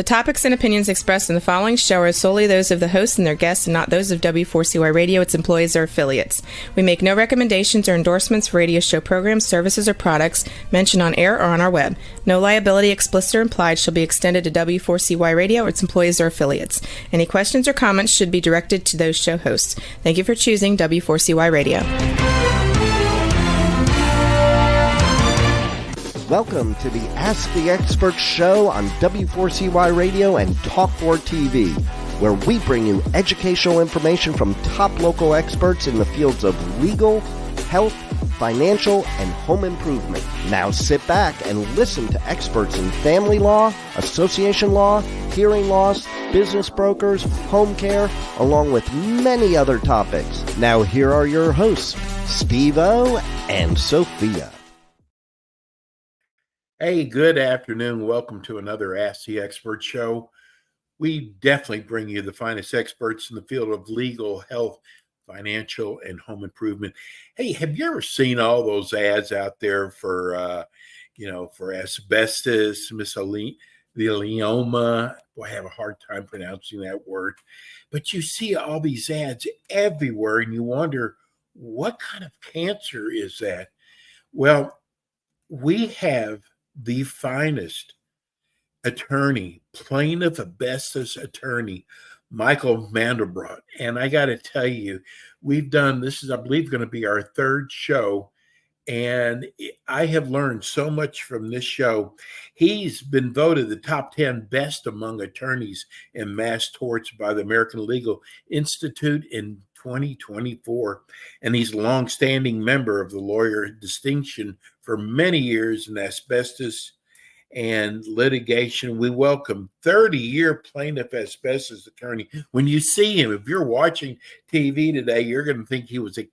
topics and opinions expressed in the following show are solely those of the host and their guests and not those of W4CY Radio, its employees, or affiliates. We make no recommendations or endorsements for radio show programs, services, or products mentioned on air or on our web. No liability, explicit or implied, shall be extended to W4CY Radio or its employees or affiliates. Any questions or comments should be directed to those show hosts. Thank you for choosing W4CY Radio. Welcome to the Ask the Expert show on W4CY Radio and Talk4 TV, where we bring you educational information from top local experts in the fields of legal, health, financial, and home improvement. Now sit back and listen to experts in family law, association law, hearing loss, business brokers, home care, along with many other topics. Now here are your hosts, Steve-O and Sophia. Hey, good afternoon. Welcome to another Ask the Expert show. We definitely bring you the finest experts in the field of legal, health, financial, and home improvement. Hey, have you ever seen all those ads out there for asbestos, mesothelioma? Boy, I have a hard time pronouncing that word. But you see all these ads everywhere, and you wonder, what kind of cancer is that? Well, we have the finest attorney, plaintiff asbestos attorney, Michael Mandelbrot. And I got to tell you, we've done, this is, I believe, going to be our third show. And I have learned so much from this show. He's been voted the top 10 best among attorneys in mass torts by the American Legal Institute in 2024. And he's a longstanding member of the lawyer distinction for many years in asbestos and litigation. We welcome 30-year plaintiff asbestos attorney. When you see him, if you're watching TV today, you're going to think he was a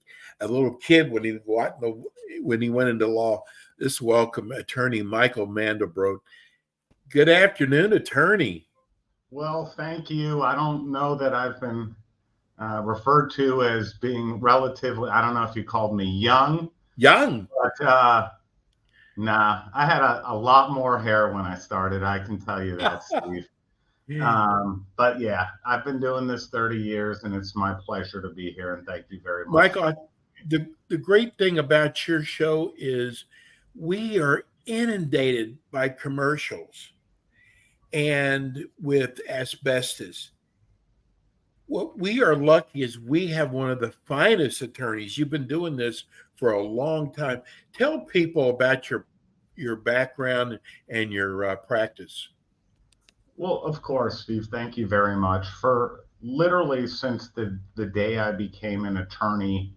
little kid when he went into law. This welcome attorney Michael Mandelbrot. Good afternoon, attorney. Well, thank you. I don't know that I've been referred to as being relatively, I don't know if you called me young. But nah, I had a lot more hair when I started. I can tell you that, Steve. But yeah, I've been doing this 30 years, and it's my pleasure to be here. And thank you very much. Michael, the great thing about your show is we are inundated by commercials and with asbestos. What we are lucky is we have one of the finest attorneys. You've been doing this for a long time. Tell people about your background and your practice. Well, of course, Steve, thank you very much. For literally since the day I became an attorney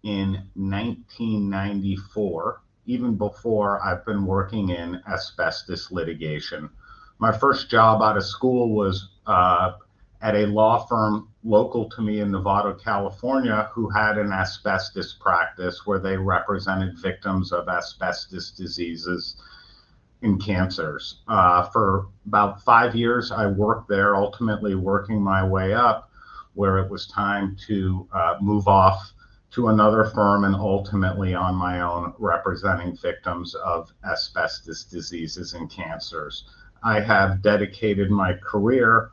in 1994, even before, I've been working in asbestos litigation. My first job out of school was at a law firm local to me in Nevada, California, who had an asbestos practice where they represented victims of asbestos diseases and cancers. For about 5 years, I worked there, ultimately working my way up, where it was time to move off to another firm and ultimately on my own, representing victims of asbestos diseases and cancers. I have dedicated my career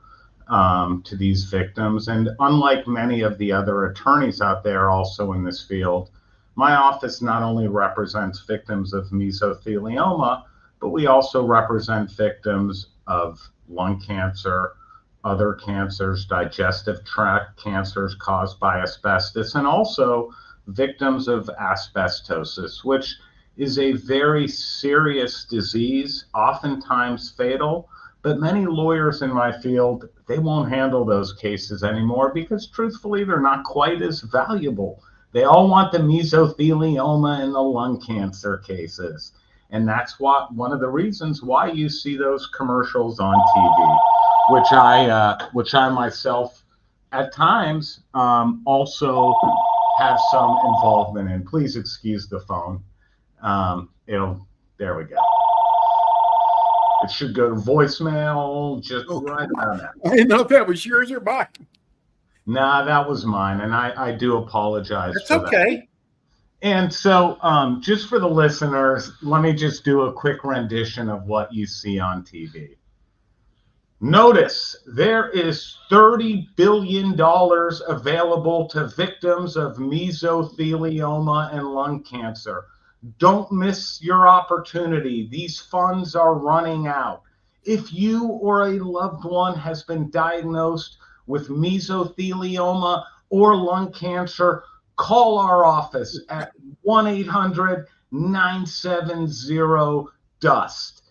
to these victims. And unlike many of the other attorneys out there also in this field, my office not only represents victims of mesothelioma, but we also represent victims of lung cancer, other cancers, digestive tract cancers caused by asbestos, and also victims of asbestosis, which is a very serious disease, oftentimes fatal. But many lawyers in my field, they won't handle those cases anymore because truthfully, they're not quite as valuable. They all want the mesothelioma and the lung cancer cases. And that's one of the reasons why you see those commercials on TV, which I myself at times also have some involvement in. Please excuse the phone. There we go. It should go to voicemail just right now. I didn't know if that was yours or mine. Nah, that was mine, and I do apologize That's for okay. that. And so just for the listeners, let me just do a quick rendition of what you see on TV. Notice there is $30 billion available to victims of mesothelioma and lung cancer. Don't miss your opportunity. These funds are running out. If you or a loved one has been diagnosed with mesothelioma or lung cancer, call our office at 1-800-970-DUST.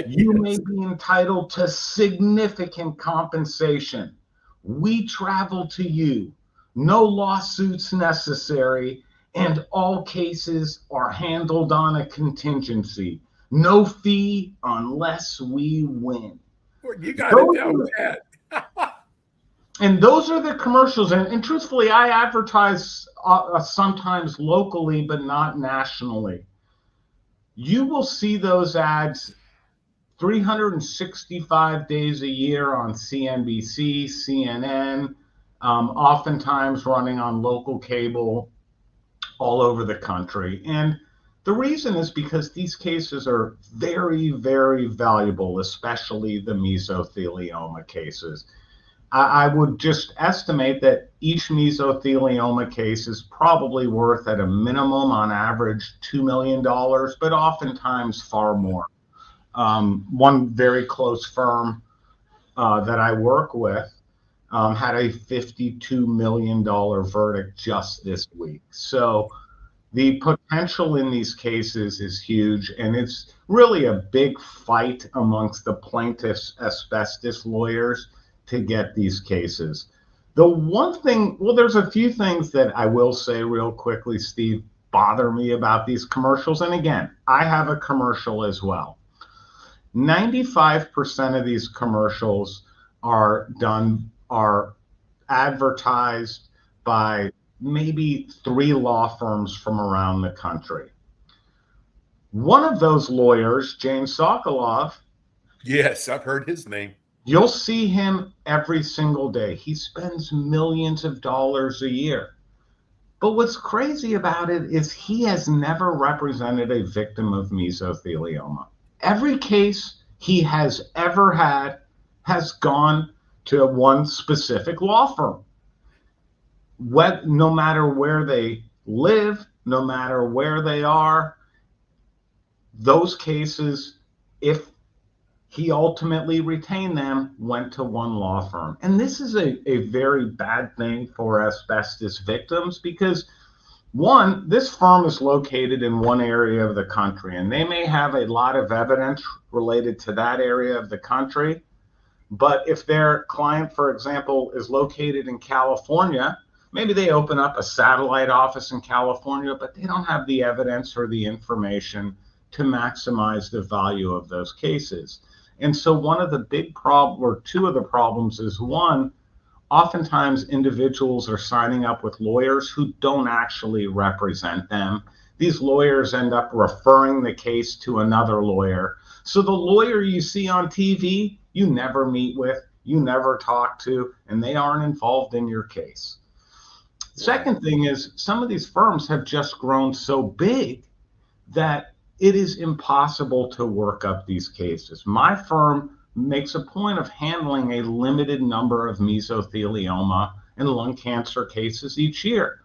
You may be entitled to significant compensation. We travel to you. No lawsuits necessary, and all cases are handled on a contingency. No fee unless we win. You got to tell that. And those are the commercials. And truthfully, I advertise sometimes locally, but not nationally. You will see those ads 365 days a year on CNBC, CNN, oftentimes running on local cable all over the country. And the reason is because these cases are very, very valuable, especially the mesothelioma cases. I would just estimate that each mesothelioma case is probably worth at a minimum on average $2 million, but oftentimes far more. One very close firm that I work with had a $52 million verdict just this week. So the potential in these cases is huge, and it's really a big fight amongst the plaintiffs' asbestos lawyers to get these cases. The one thing, well, there's a few things that I will say real quickly, Steve, bother me about these commercials. And again, I have a commercial as well. 95% of these commercials are advertised by maybe 3 law firms from around the country. One of those lawyers, James Sokoloff. Yes, I've heard his name. You'll see him every single day. He spends millions of dollars a year. But what's crazy about it is he has never represented a victim of mesothelioma. Every case he has ever had has gone to one specific law firm. No matter where they live, no matter where they are, those cases, if he ultimately retained them, went to one law firm. And this is a very bad thing for asbestos victims because, one, this firm is located in one area of the country, and they may have a lot of evidence related to that area of the country. But if their client, for example, is located in California, maybe they open up a satellite office in California, but they don't have the evidence or the information to maximize the value of those cases. And so one of the big two of the problems is, one, oftentimes individuals are signing up with lawyers who don't actually represent them. These lawyers end up referring the case to another lawyer. So the lawyer you see on TV, you never meet with, you never talk to, and they aren't involved in your case. Second thing is, some of these firms have just grown so big that it is impossible to work up these cases. My firm makes a point of handling a limited number of mesothelioma and lung cancer cases each year.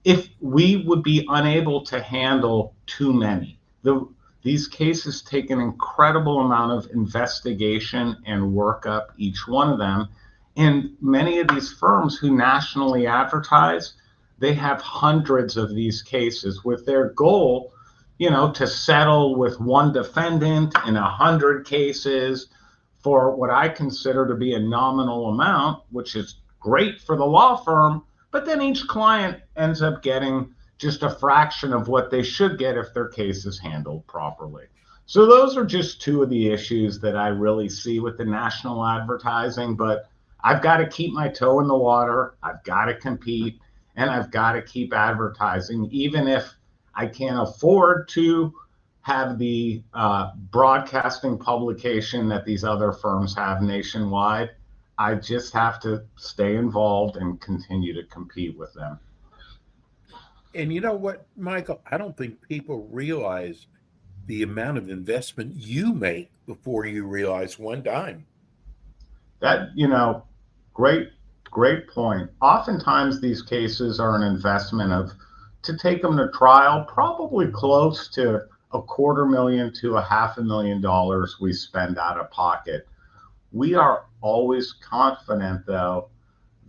If we would be unable to handle too many, these cases take an incredible amount of investigation and workup, each one of them. And many of these firms who nationally advertise, they have hundreds of these cases with their goal, to settle with one defendant in 100 cases for what I consider to be a nominal amount, which is great for the law firm, but then each client ends up getting just a fraction of what they should get if their case is handled properly. So those are just two of the issues that I really see with the national advertising, but I've got to keep my toe in the water, I've got to compete, and I've got to keep advertising, even if I can't afford to have the broadcasting publication that these other firms have nationwide. I just have to stay involved and continue to compete with them. And you know what, Michael? I don't think people realize the amount of investment you make before you realize one dime. That, great, great point. Oftentimes these cases are an investment of, to take them to trial, probably close to $250,000 to $500,000 we spend out of pocket. We are always confident, though,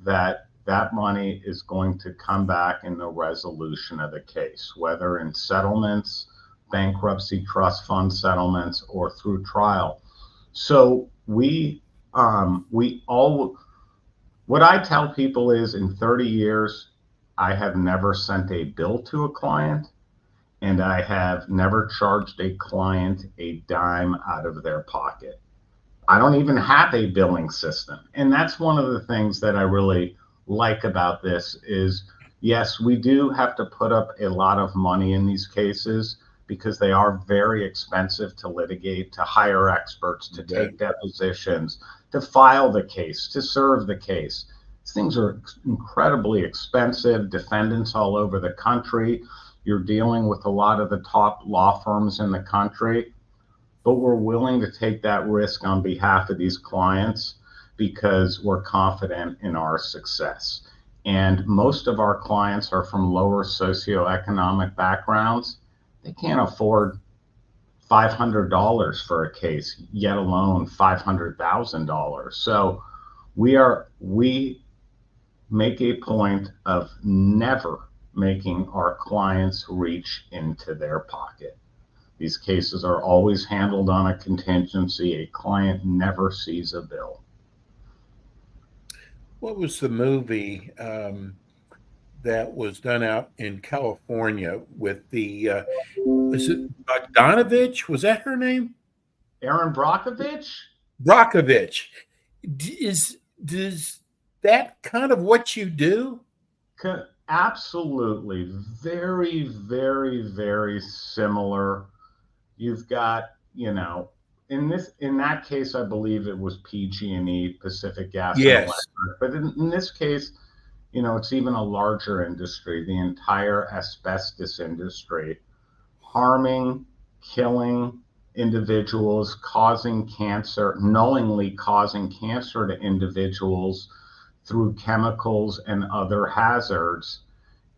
that that money is going to come back in the resolution of the case, whether in settlements, bankruptcy trust fund settlements, or through trial. So what I tell people is, in 30 years, I have never sent a bill to a client, and I have never charged a client a dime out of their pocket. I don't even have a billing system. And that's one of the things that I really like about this is, yes, we do have to put up a lot of money in these cases because they are very expensive to litigate, to hire experts, to take depositions, to file the case, to serve the case. These things are incredibly expensive. Defendants all over the country. You're dealing with a lot of the top law firms in the country, but we're willing to take that risk on behalf of these clients because we're confident in our success. And most of our clients are from lower socioeconomic backgrounds. They can't afford $500 for a case, yet alone $500,000. So we make a point of never making our clients reach into their pocket. These cases are always handled on a contingency. A client never sees a bill. What was the movie that was done out in California with the, was it Bogdanovich? Was that her name? Erin Brockovich? Brockovich. Does that kind of what you do? Absolutely. Very, very, very similar. You've got, in that case, I believe it was PG&E, Pacific Gas and Yes. Electric. But in this case, it's even a larger industry, the entire asbestos industry, harming, killing individuals, causing cancer, knowingly causing cancer to individuals through chemicals and other hazards,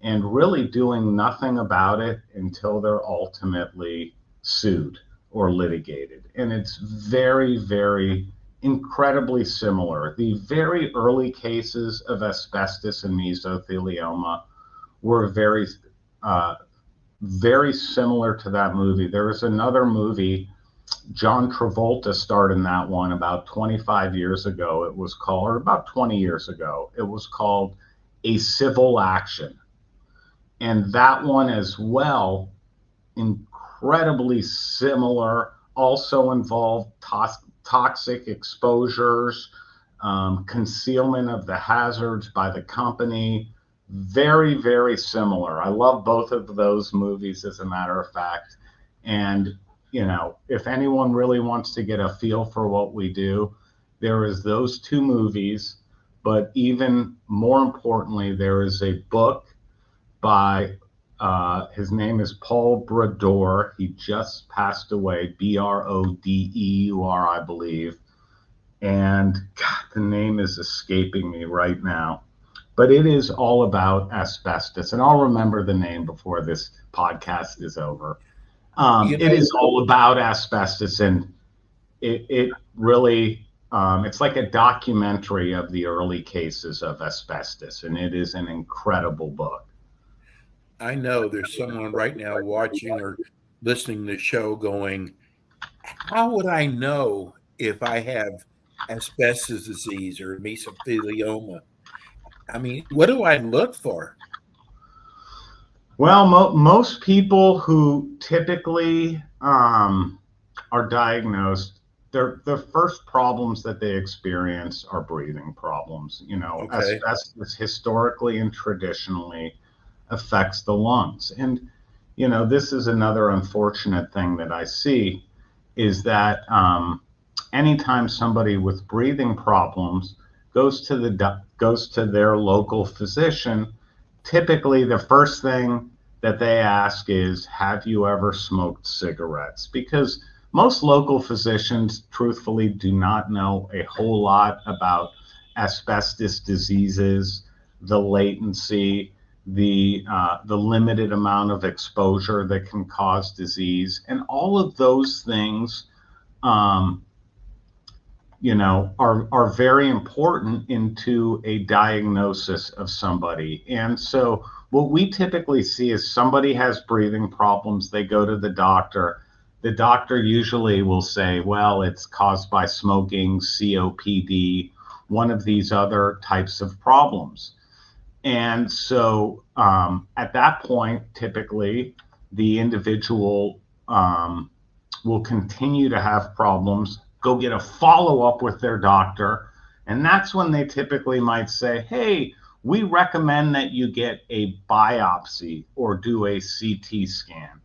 and really doing nothing about it until they're ultimately sued or litigated. And it's very, very incredibly similar. The very early cases of asbestos and mesothelioma were very, very similar to that movie. There was another movie, John Travolta starred in that one about 25 years ago. It was called, or about 20 years ago, it was called A Civil Action. And that one as well, incredibly similar, also involved toxic exposures, concealment of the hazards by the company. Very, very similar. I love both of those movies, as a matter of fact. And, if anyone really wants to get a feel for what we do, there is those two movies. But even more importantly, there is a book by his name is Paul Brodeur. He just passed away, Brodeur, I believe. And God, the name is escaping me right now. But it is all about asbestos. And I'll remember the name before this podcast is over. It is all about asbestos. And it really, it's like a documentary of the early cases of asbestos. And it is an incredible book. I know there's someone right now watching or listening to the show going, how would I know if I have asbestos disease or mesothelioma? I mean, what do I look for? Well, most people who typically are diagnosed, the first problems that they experience are breathing problems. Okay. Asbestos historically and traditionally affects the lungs. And, this is another unfortunate thing that I see is that anytime somebody with breathing problems goes to their local physician, typically the first thing that they ask is, have you ever smoked cigarettes? Because most local physicians, truthfully, do not know a whole lot about asbestos diseases, the latency, the limited amount of exposure that can cause disease, and all of those things, are very important into a diagnosis of somebody. And so what we typically see is somebody has breathing problems, they go to the doctor. The doctor usually will say, well, it's caused by smoking, COPD, one of these other types of problems. And so at that point, typically, the individual will continue to have problems, go get a follow-up with their doctor, and that's when they typically might say, hey, we recommend that you get a biopsy or do a CT scan.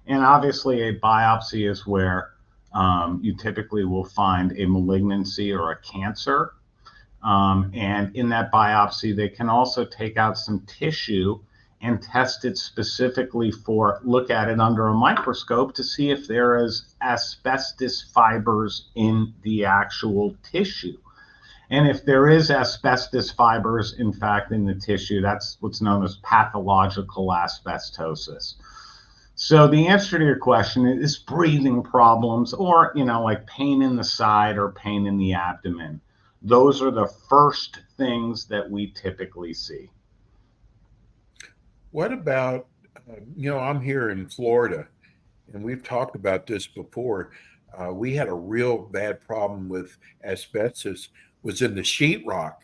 And obviously a biopsy is where you typically will find a malignancy or a cancer. And in that biopsy, they can also take out some tissue and test it specifically look at it under a microscope to see if there is asbestos fibers in the actual tissue. And if there is asbestos fibers, in fact, in the tissue, that's what's known as pathological asbestosis. So the answer to your question is breathing problems or, like pain in the side or pain in the abdomen. Those are the first things that we typically see. What about, I'm here in Florida, and we've talked about this before. We had a real bad problem with asbestos was in the sheetrock,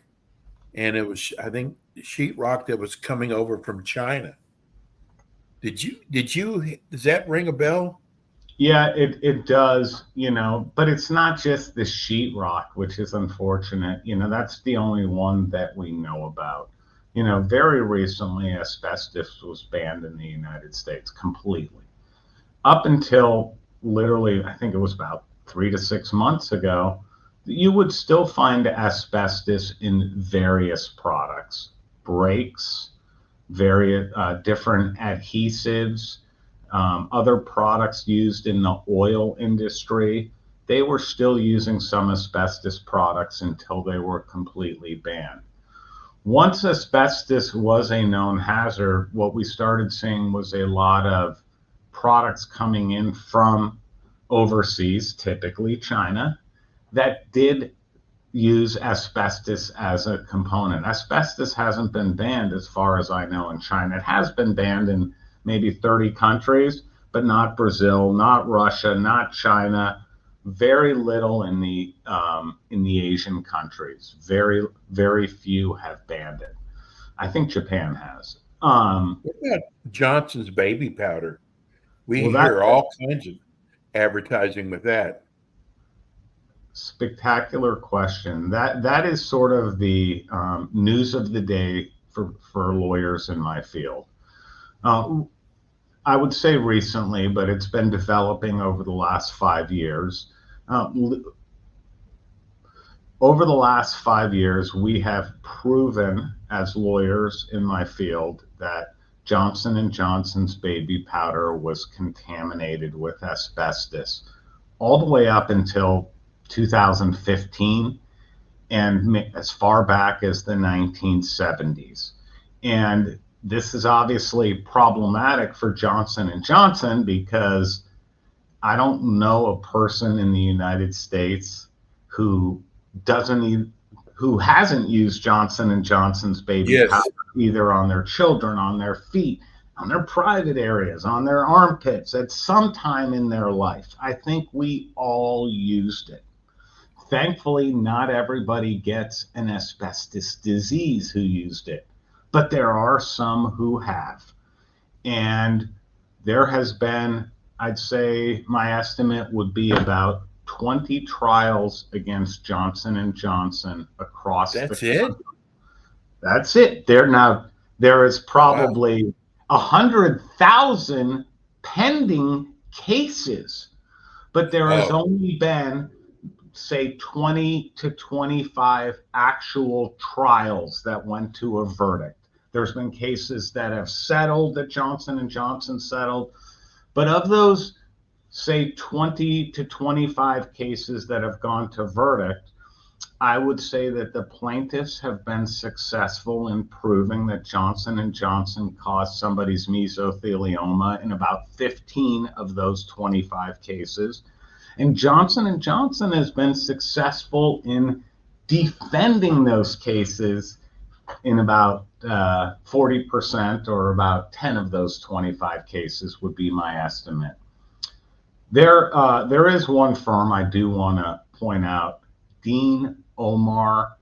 and it was, I think, sheetrock that was coming over from China. Does that ring a bell? Yeah, it does, but it's not just the sheetrock, which is unfortunate. That's the only one that we know about. Very recently, asbestos was banned in the United States completely. Up until literally, I think it was about 3 to 6 months ago, you would still find asbestos in various products, brakes, various different adhesives, other products used in the oil industry. They were still using some asbestos products until they were completely banned. Once asbestos was a known hazard, what we started seeing was a lot of products coming in from overseas, typically China, that did use asbestos as a component. Asbestos hasn't been banned as far as I know in China. It has been banned in maybe 30 countries, but not Brazil, not Russia, not China, very little in the Asian countries. Very, very few have banned it. I think Japan has. What about Johnson's baby powder? We hear all kinds of advertising with that. Spectacular question. That is sort of the news of the day for lawyers in my field. I would say recently, but it's been developing over the last 5 years. Over the last 5 years, we have proven as lawyers in my field that Johnson & Johnson's baby powder was contaminated with asbestos all the way up until 2015 and as far back as the 1970s. And this is obviously problematic for Johnson & Johnson because I don't know a person in the United States who hasn't used Johnson & Johnson's baby powder either on their children, on their feet, on their private areas, on their armpits at some time in their life. I think we all used it. Thankfully, not everybody gets an asbestos disease who used it, but there are some who have. And there has been, I'd say my estimate would be about 20 trials against Johnson & Johnson across the country. That's it. There is probably 100,000 pending cases, but there has only been, say, 20 to 25 actual trials that went to a verdict. There's been cases that have settled, that Johnson & Johnson settled, but of those say 20 to 25 cases that have gone to verdict, I would say that the plaintiffs have been successful in proving that Johnson & Johnson caused somebody's mesothelioma in about 15 of those 25 cases. And Johnson & Johnson has been successful in defending those cases in about 40%, or about 10 of those 25 cases would be my estimate. There is one firm I do want to point out, Dean, Omar,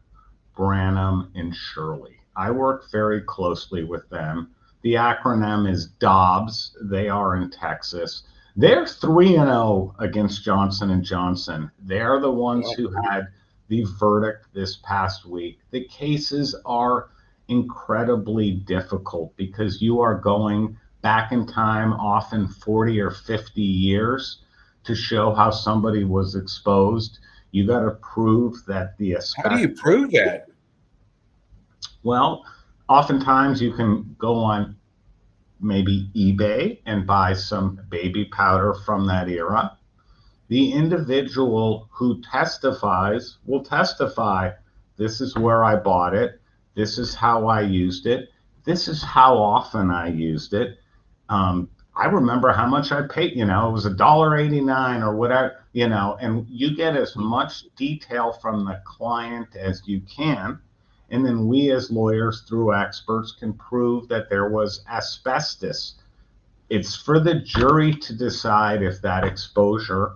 Branham, and Shirley. I work very closely with them. The acronym is Dobbs. They are in Texas. They're 3-0 against Johnson & Johnson. They're the ones who had the verdict this past week. The cases are incredibly difficult because you are going back in time, often 40 or 50 years, to show how somebody was exposed. You got to prove that the asbestos. How do you prove that? Well, oftentimes you can go on maybe eBay and buy some baby powder from that era. The individual who testifies will testify, this is where I bought it, this is how I used it, this is how often I used it. I remember how much I paid, it was $1.89 or whatever, and you get as much detail from the client as you can. And then we as lawyers, through experts, can prove that there was asbestos. It's for the jury to decide if that exposure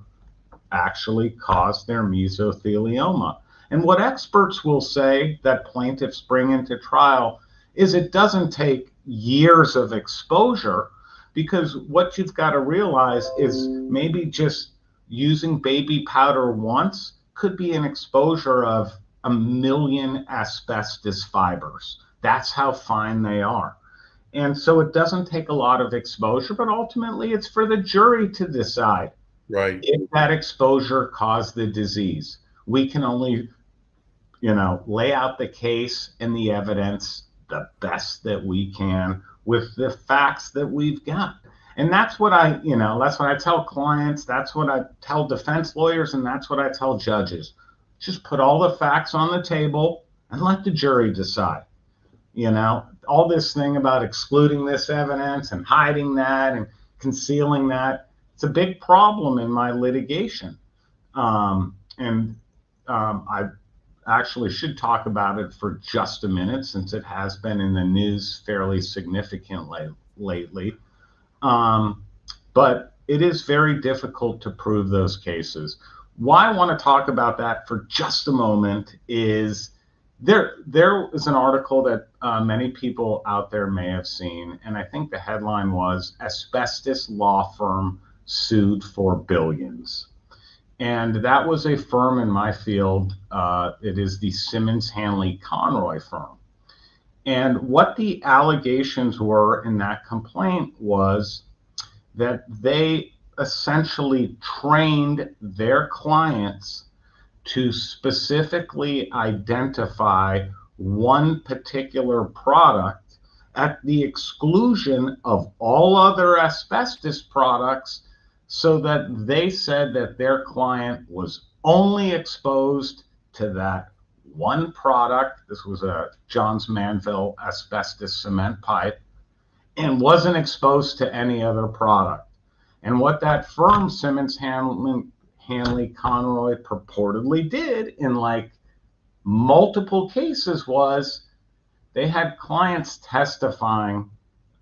actually caused their mesothelioma. And what experts will say that plaintiffs bring into trial is it doesn't take years of exposure, because what you've got to realize is maybe just using baby powder once could be an exposure of 1 million asbestos fibers. That's how fine they are. And so it doesn't take a lot of exposure, but ultimately it's for the jury to decide if that exposure caused the disease. We can only, lay out the case and the evidence the best that we can with the facts that we've got. And that's what that's what I tell clients, that's what I tell defense lawyers, and that's what I tell judges. Just put all the facts on the table and let the jury decide. All this thing about excluding this evidence and hiding that and concealing that, it's a big problem in my litigation. I actually should talk about it for just a minute, since it has been in the news fairly significantly lately. But it is very difficult to prove those cases. Why I want to talk about that for just a moment is there is an article that many people out there may have seen, and I think the headline was Asbestos Law Firm Sued for Billions. And that was a firm in my field. It is the Simmons Hanley Conroy firm. And what the allegations were in that complaint was that they essentially trained their clients to specifically identify one particular product at the exclusion of all other asbestos products, so that they said that their client was only exposed to that one product. This was a Johns Manville asbestos cement pipe, and wasn't exposed to any other product. And what that firm, Simmons Hanley Conroy, purportedly did in multiple cases was they had clients testifying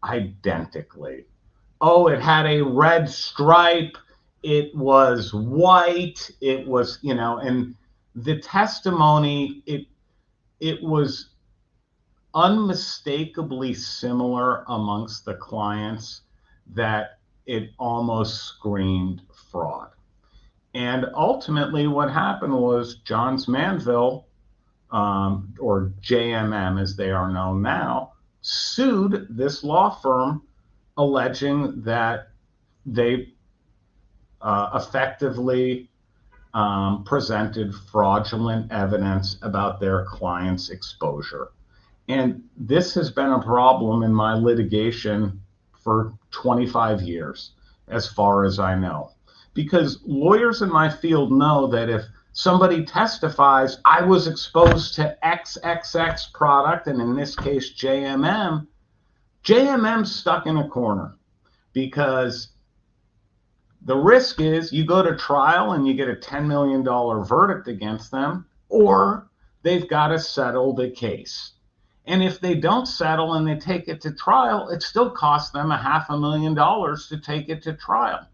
identically. Oh, it had a red stripe, it was white, it was, and the testimony, it was unmistakably similar amongst the clients that it almost screamed fraud. And ultimately what happened was Johns Manville, or JMM as they are known now, sued this law firm, alleging that they effectively presented fraudulent evidence about their client's exposure. And this has been a problem in my litigation for 25 years, as far as I know. because lawyers in my field know that if somebody testifies, I was exposed to XXX product, and in this case, JMM's stuck in a corner, because the risk is you go to trial and you get a $10 million verdict against them, or they've got to settle the case. And if they don't settle and they take it to trial, it still costs them $500,000 to take it to trial.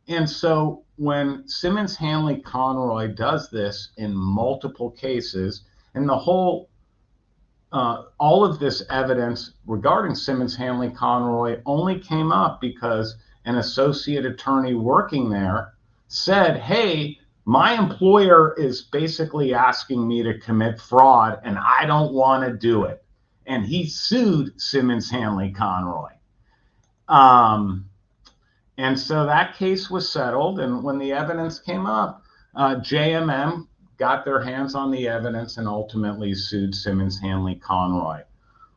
And so when Simmons Hanley Conroy does this in multiple cases, and the whole all of this evidence regarding Simmons Hanley Conroy only came up because an associate attorney working there said, hey, my employer is basically asking me to commit fraud and I don't want to do it. And he sued Simmons Hanley Conroy. And so that case was settled. And when the evidence came up, JMM got their hands on the evidence and ultimately sued Simmons Hanley Conroy.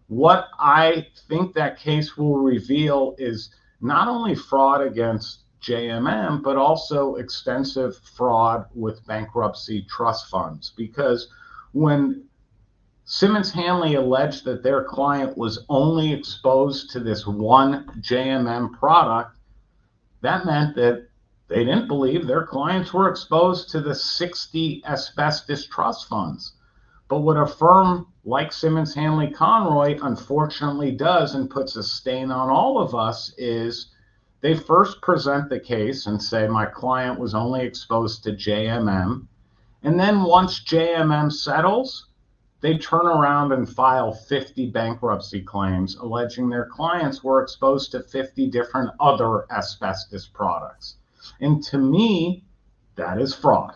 What I think that case will reveal is not only fraud against JMM, but also extensive fraud with bankruptcy trust funds. Because when Simmons Hanley alleged that their client was only exposed to this one JMM product, that meant that they didn't believe their clients were exposed to the 60 asbestos trust funds. But what a firm like Simmons Hanley Conroy unfortunately does, and puts a stain on all of us, is they first present the case and say, my client was only exposed to JMM. And then once JMM settles, they turn around and file 50 bankruptcy claims alleging their clients were exposed to 50 different other asbestos products. And to me, that is fraud.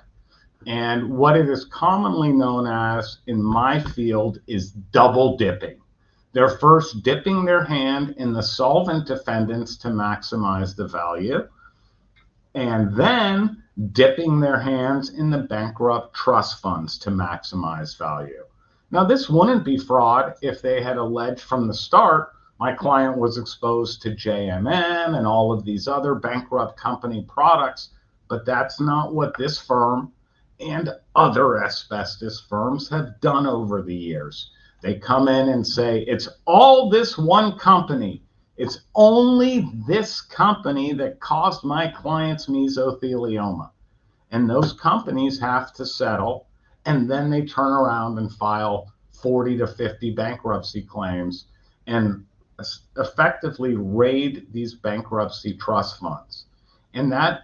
And what it is commonly known as in my field is double dipping. They're first dipping their hand in the solvent defendants to maximize the value, and then dipping their hands in the bankrupt trust funds to maximize value. Now, this wouldn't be fraud if they had alleged from the start, my client was exposed to JMM and all of these other bankrupt company products, but that's not what this firm and other asbestos firms have done over the years. They come in and say, it's all this one company. It's only this company that caused my client's mesothelioma. And those companies have to settle, and then they turn around and file 40 to 50 bankruptcy claims and effectively raid these bankruptcy trust funds. And that,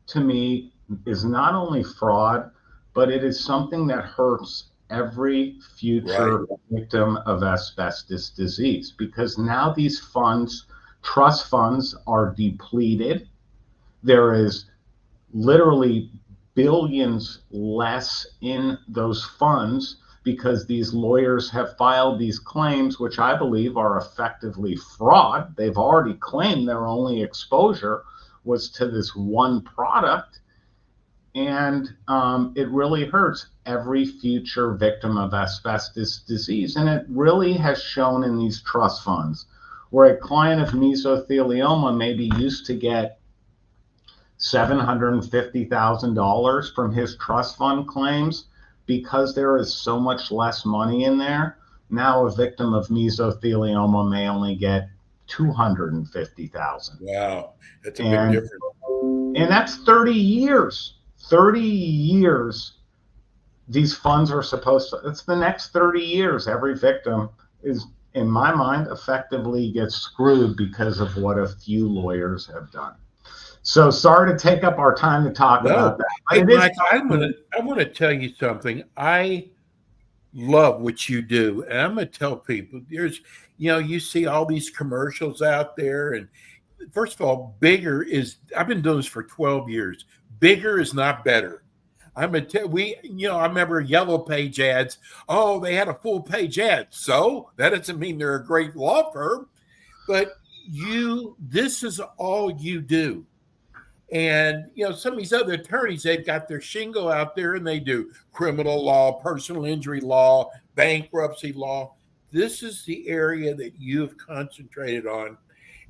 to me, is not only fraud, but it is something that hurts every future victim of asbestos disease, because now these funds, trust funds, are depleted. There is literally billions less in those funds because these lawyers have filed these claims, which I believe are effectively fraud. They've already claimed their only exposure was to this one product. And it really hurts every future victim of asbestos disease. And it really has shown in these trust funds, where a client of mesothelioma maybe used to get $750,000 from his trust fund claims. Because there is so much less money in there, now a victim of mesothelioma may only get $250,000. Wow, that's a big difference. And that's 30 years. 30 years these funds are supposed to, it's the next 30 years. Every victim is, in my mind, effectively gets screwed because of what a few lawyers have done. So sorry to take up our time to talk about that. Hey, Mike, I want to tell you something. I love what you do. And I'm going to tell people, there's, you see all these commercials out there. And first of all, bigger is, I've been doing this for 12 years. Bigger is not better. I'm going to tell I remember Yellow Page ads. Oh, they had a full page ad. So that doesn't mean they're a great law firm, but this is all you do. And, some of these other attorneys, they've got their shingle out there and they do criminal law, personal injury law, bankruptcy law. This is the area that you've concentrated on.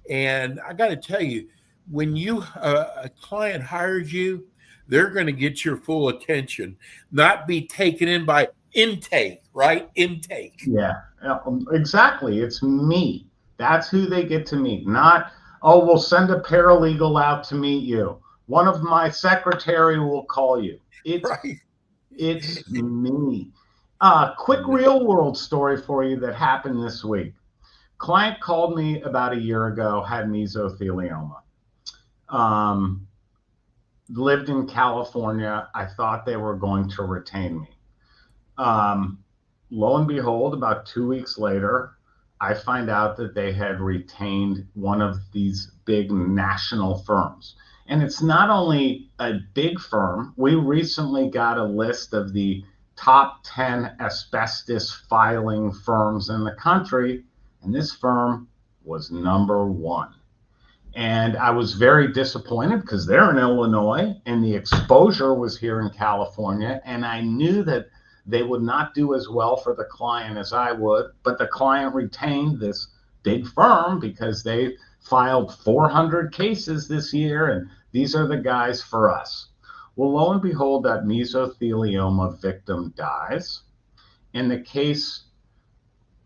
And I got to tell you, when a client hires you, they're going to get your full attention, not be taken in by intake, right? Intake. Yeah, exactly. It's me. That's who they get to meet. Not, oh, we'll send a paralegal out to meet you. One of my secretary will call you. Right. It's me. Quick real world story for you that happened this week. Client called me about a year ago, had mesothelioma. Lived in California. I thought they were going to retain me. Lo and behold, about 2 weeks later, I find out that they had retained one of these big national firms. And it's not only a big firm. We recently got a list of the top 10 asbestos filing firms in the country, and this firm was number one. And I was very disappointed because they're in Illinois and the exposure was here in California. And I knew that they would not do as well for the client as I would, but the client retained this big firm because they filed 400 cases this year, and these are the guys for us. Well, lo and behold, that mesothelioma victim dies, and the case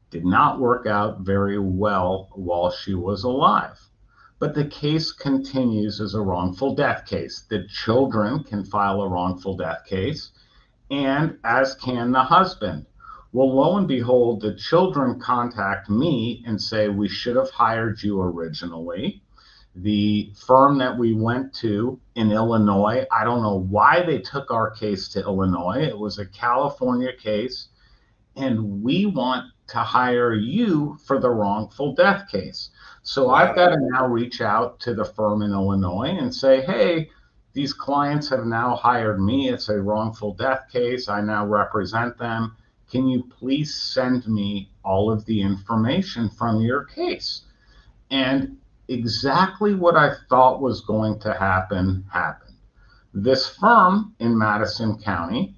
did not work out very well while she was alive. But the case continues as a wrongful death case. The children can file a wrongful death case, and as can the husband. Well, lo and behold, the children contact me and say, we should have hired you originally. The firm that we went to in Illinois, I don't know why they took our case to Illinois. It was a California case, and we want to hire you for the wrongful death case. So I've got to now reach out to the firm in Illinois and say, hey, these clients have now hired me. It's a wrongful death case. I now represent them. Can you please send me all of the information from your case? And exactly what I thought was going to happen happened. This firm in Madison County,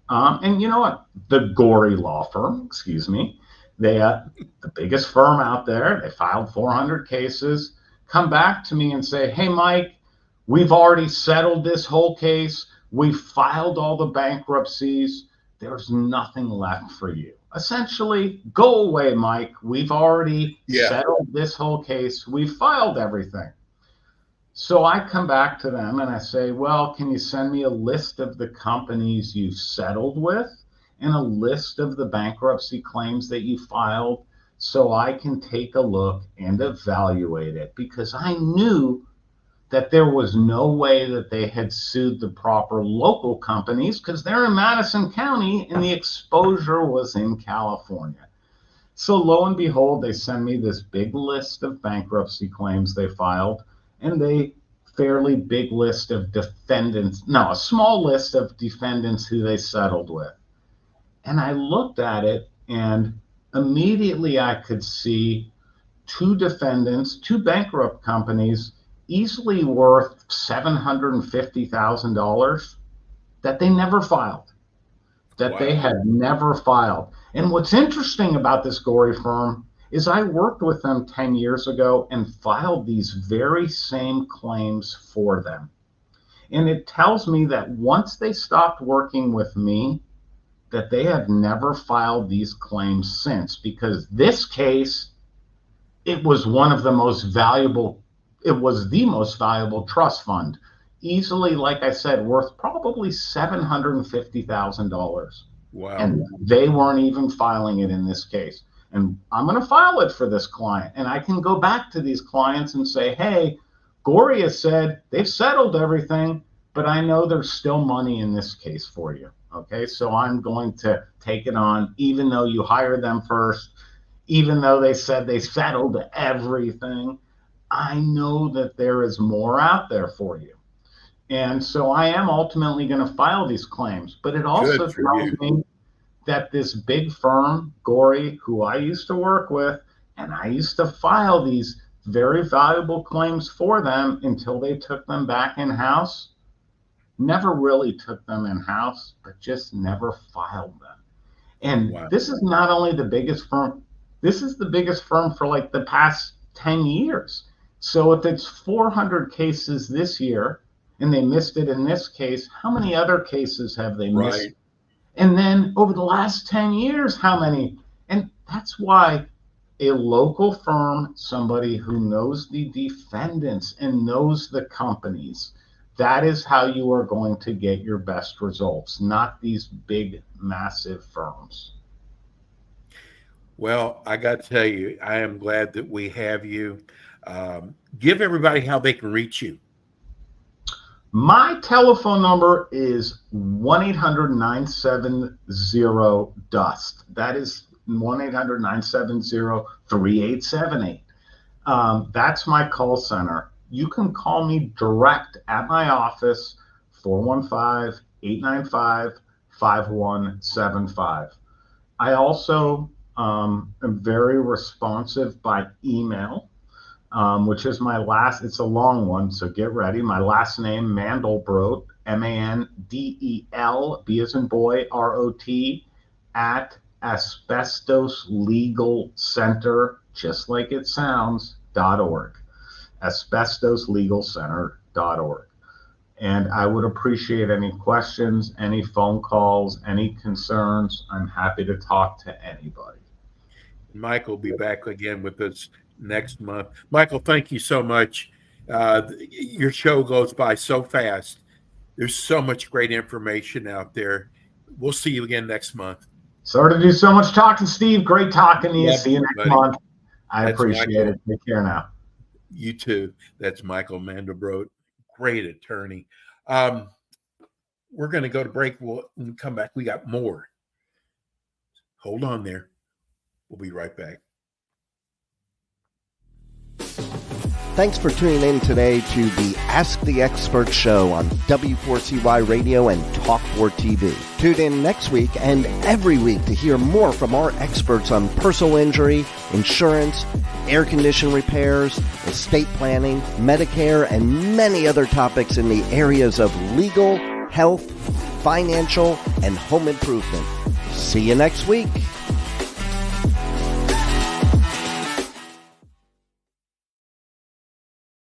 and you know what? The Gorey law firm, excuse me, they the biggest firm out there. They filed 400 cases. Come back to me and say, hey, Mike, we've already settled this whole case. We filed all the bankruptcies. There's nothing left for you. Essentially, go away, Mike. We've already settled this whole case. We filed everything. So I come back to them and I say, well, can you send me a list of the companies you've settled with and a list of the bankruptcy claims that you filed so I can take a look and evaluate it? Because I knew that there was no way that they had sued the proper local companies because they're in Madison County and the exposure was in California. So lo and behold, they send me this big list of bankruptcy claims they filed and a fairly big list of a small list of defendants who they settled with. And I looked at it and immediately I could see two bankrupt companies easily worth $750,000 that they never filed, they had never filed. And what's interesting about this Gorey firm is I worked with them 10 years ago and filed these very same claims for them. And it tells me that once they stopped working with me, that they have never filed these claims since, because this case, it was the most valuable trust fund, easily, like I said, worth probably $750,000. Wow. And they weren't even filing it in this case. And I'm going to file it for this client. And I can go back to these clients and say, hey, Gorey has said they've settled everything, but I know there's still money in this case for you. Okay, so I'm going to take it on, even though you hired them first, even though they said they settled everything. I know that there is more out there for you. And so I am ultimately going to file these claims. But it also tells me that this big firm, Gorey, who I used to work with, and I used to file these very valuable claims for them until they took them back in-house, never really took them in-house, but just never filed them. And this is not only the biggest firm, this is the biggest firm for like the past 10 years. So if it's 400 cases this year and they missed it in this case, how many other cases have they missed? Right. And then over the last 10 years, how many? And that's why a local firm, somebody who knows the defendants and knows the companies, that is how you are going to get your best results, not these big, massive firms. Well, I got to tell you, I am glad that we have you. Give everybody how they can reach you. My telephone number is 1-800-970-DUST. That is 1-800-970-3878. That's my call center. You can call me direct at my office, 415-895-5175. I also am very responsive by email, which is my last, it's a long one, so get ready. My last name, Mandelbrot, Mandel, B as in boy, ROT, at Asbestos Legal Center, just like it sounds, .org. AsbestosLegalCenter.org. And I would appreciate any questions, any phone calls, any concerns. I'm happy to talk to anybody. Michael will be back again with us next month. Michael, thank you so much. Your show goes by so fast. There's so much great information out there. We'll see you again next month. Sorry to do so much talking, Steve. Great talking to you. Yeah, see you next buddy. month. I That's appreciate Michael. it. Take care now. You too. That's Michael Mandelbrot, great attorney. We're going to go to break. We'll come back. We got more. Hold on there. We'll be right back. Thanks for tuning in today to the Ask the Expert show on W4CY Radio and Talk4 TV. Tune in next week and every week to hear more from our experts on personal injury, insurance, air condition repairs, estate planning, Medicare, and many other topics in the areas of legal, health, financial, and home improvement. See you next week.